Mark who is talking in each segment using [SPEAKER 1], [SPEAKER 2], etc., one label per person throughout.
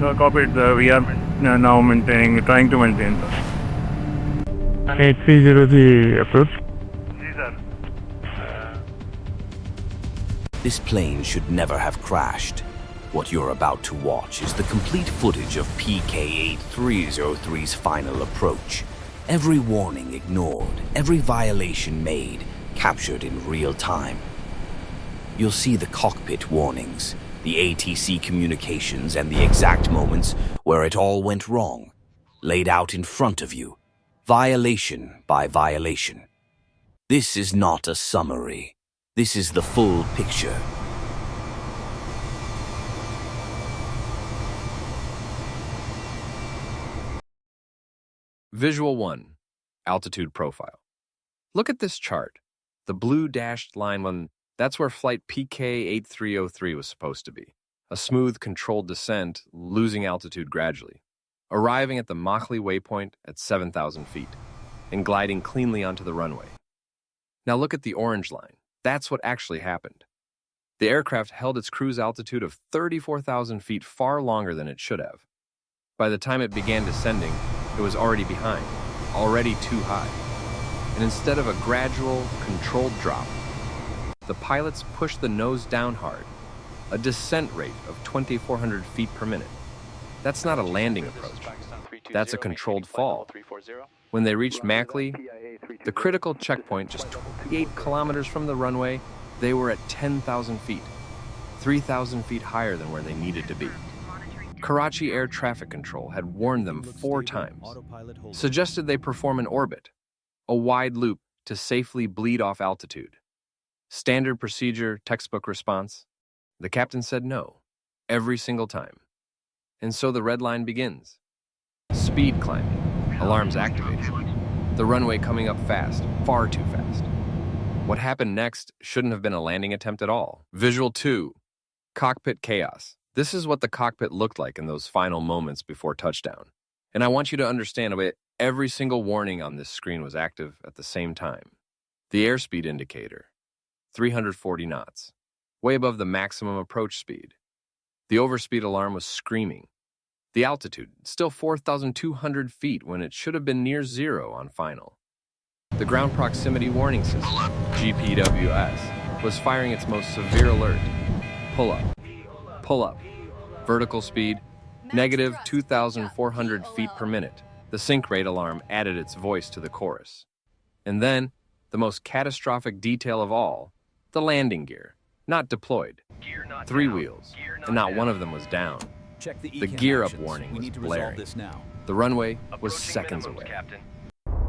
[SPEAKER 1] So cockpit, we are now trying to maintain. 8303 approach. Yes, sir.
[SPEAKER 2] This plane should never have crashed. What you're about to watch is the complete footage of PK8303's final approach. Every warning ignored, every violation made, captured in real time. You'll see the cockpit warnings, the ATC communications, and the exact moments where it all went wrong, laid out in front of you, violation by violation. This is not a summary. This is the full picture.
[SPEAKER 3] Visual 1. Altitude profile. Look at this chart. The blue dashed line one, that's where flight PK8303 was supposed to be. A smooth, controlled descent, losing altitude gradually, arriving at the Machli waypoint at 7,000 feet, and gliding cleanly onto the runway. Now look at the orange line. That's what actually happened. The aircraft held its cruise altitude of 34,000 feet far longer than it should have. By the time it began descending, it was already behind, already too high. And instead of a gradual, controlled drop, the pilots pushed the nose down hard, a descent rate of 2,400 feet per minute. That's not a landing approach. That's a controlled fall. When they reached Machli, the critical checkpoint just 28 kilometers from the runway, they were at 10,000 feet, 3,000 feet higher than where they needed to be. Karachi Air Traffic Control had warned them 4 times, suggested they perform an orbit, a wide loop to safely bleed off altitude. Standard procedure, textbook response. The captain said no, every single time. And so the red line begins. Speed climbing, alarms activated. The runway coming up fast, far too fast. What happened next shouldn't have been a landing attempt at all. Visual 2, cockpit chaos. This is what the cockpit looked like in those final moments before touchdown. And I want you to understand that every single warning on this screen was active at the same time. The airspeed indicator, 340 knots, way above the maximum approach speed. The overspeed alarm was screaming. The altitude, still 4,200 feet when it should have been near zero on final. The ground proximity warning system, GPWS, was firing its most severe alert. Pull up. Pull up. Vertical speed, negative 2,400 feet per minute. The sink rate alarm added its voice to the chorus. And then, the most catastrophic detail of all, the landing gear, not deployed. 3 wheels, and not one of them was down. The gear up warning was blaring. The runway was seconds away.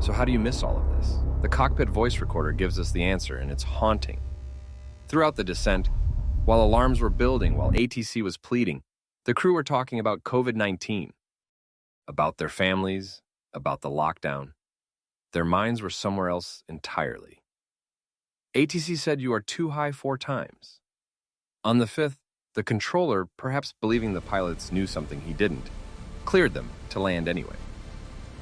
[SPEAKER 3] So how do you miss all of this? The cockpit voice recorder gives us the answer, and it's haunting. Throughout the descent, while alarms were building, while ATC was pleading, the crew were talking about COVID-19, about their families, about the lockdown. Their minds were somewhere else entirely. ATC said you are too high 4 times. On the 5th, the controller, perhaps believing the pilots knew something he didn't, cleared them to land anyway.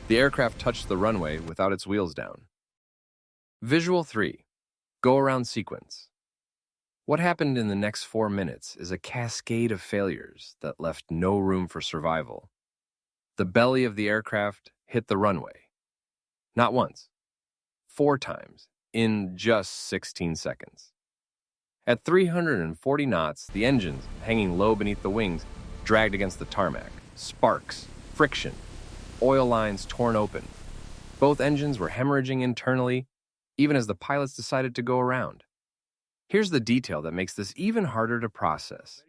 [SPEAKER 3] The aircraft touched the runway without its wheels down. Visual 3, go-around sequence. What happened in the next 4 minutes is a cascade of failures that left no room for survival. The belly of the aircraft hit the runway. Not once, 4 times, in just 16 seconds. At 340 knots, the engines, hanging low beneath the wings, dragged against the tarmac. Sparks, friction, oil lines torn open. Both engines were hemorrhaging internally, even as the pilots decided to go around. Here's the detail that makes this even harder to process.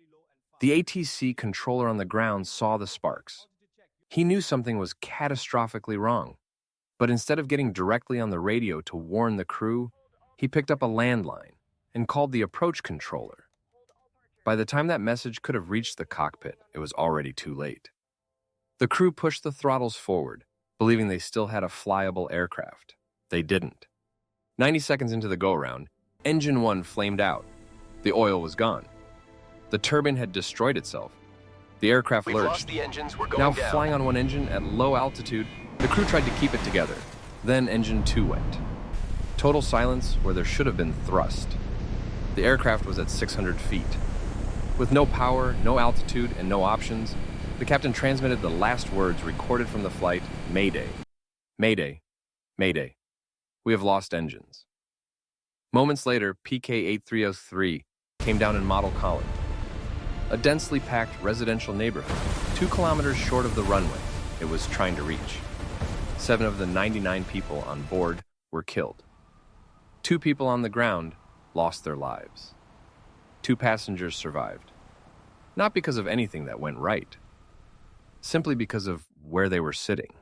[SPEAKER 3] The ATC controller on the ground saw the sparks. He knew something was catastrophically wrong, but instead of getting directly on the radio to warn the crew, he picked up a landline and called the approach controller. By the time that message could have reached the cockpit, it was already too late. The crew pushed the throttles forward, believing they still had a flyable aircraft. They didn't. 90 seconds into the go-around, Engine 1 flamed out. The oil was gone. The turbine had destroyed itself. The aircraft lurched. Now flying on one engine at low altitude, the crew tried to keep it together. Then Engine 2 went. Total silence where there should have been thrust. The aircraft was at 600 feet. With no power, no altitude, and no options, The captain transmitted the last words recorded from the flight, Mayday. Mayday. Mayday. We have lost engines. Moments later, PK8303 came down in model column. A densely packed residential neighborhood, 2 kilometers short of the runway it was trying to reach. 7 of the 99 people on board were killed. 2 people on the ground lost their lives. 2 passengers survived. Not because of anything that went right, simply because of where they were sitting.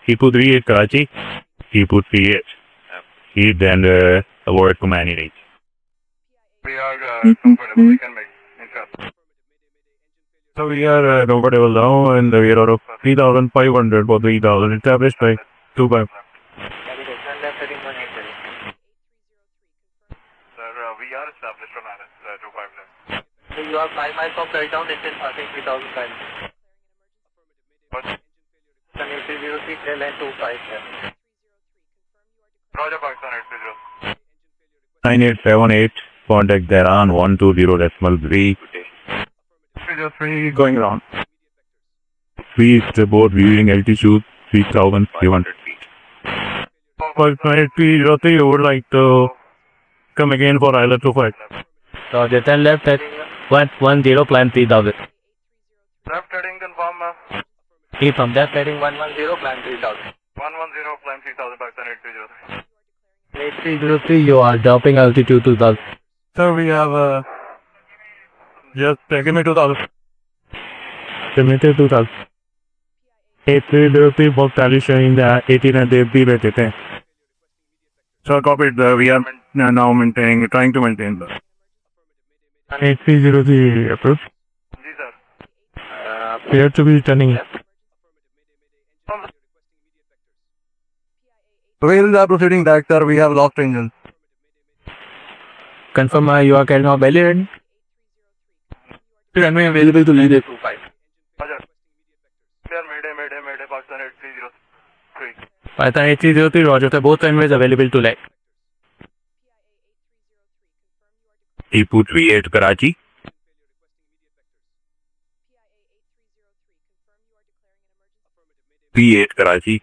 [SPEAKER 1] He put 3 at Karachi. He put 3 at. He then avoided to manage. We are comfortable. We can make it. So we are comfortable now, and we are out of 3,500 for 3,000. Established by 2 5. We are established from 2 5 left.
[SPEAKER 4] So you are 5 miles of flight down, distance passing 3,000 miles.
[SPEAKER 1] What?
[SPEAKER 4] Can you 303 tail and 25 left.
[SPEAKER 1] Roger, Pakistan 830. 9878, contact Tehran 120.3. 303 going around. Please report viewing altitude 3,500 feet. Pakistan 803 would like to come again for ILA 25.
[SPEAKER 4] Roger, 10 left at 110, climb 3,000.
[SPEAKER 1] Left heading confirm.
[SPEAKER 4] Keep from left heading 110, climb 3,000.
[SPEAKER 1] 110 climb 3,000, Pakistan 8303.
[SPEAKER 4] 8303, you are dropping altitude 2,000.
[SPEAKER 1] Sir, we have just give me 2,000. Give me 2,000. 8303 both tally showing the 18 and the B rated. Sir, copy it. We are now maintaining, trying to maintain the 8303 approach. Yes, sir. Appear to be turning. Wheels are proceeding back, sir. We have lost engines.
[SPEAKER 4] Confirm you are carrying out belly ready? Runway available to land at 25.
[SPEAKER 1] Roger. Clear, Mayday, Pakistan 8303.
[SPEAKER 4] Pakistan 8303, Roger, sir. Both runways available to land.
[SPEAKER 1] He put V8 Karachi. V8 Karachi.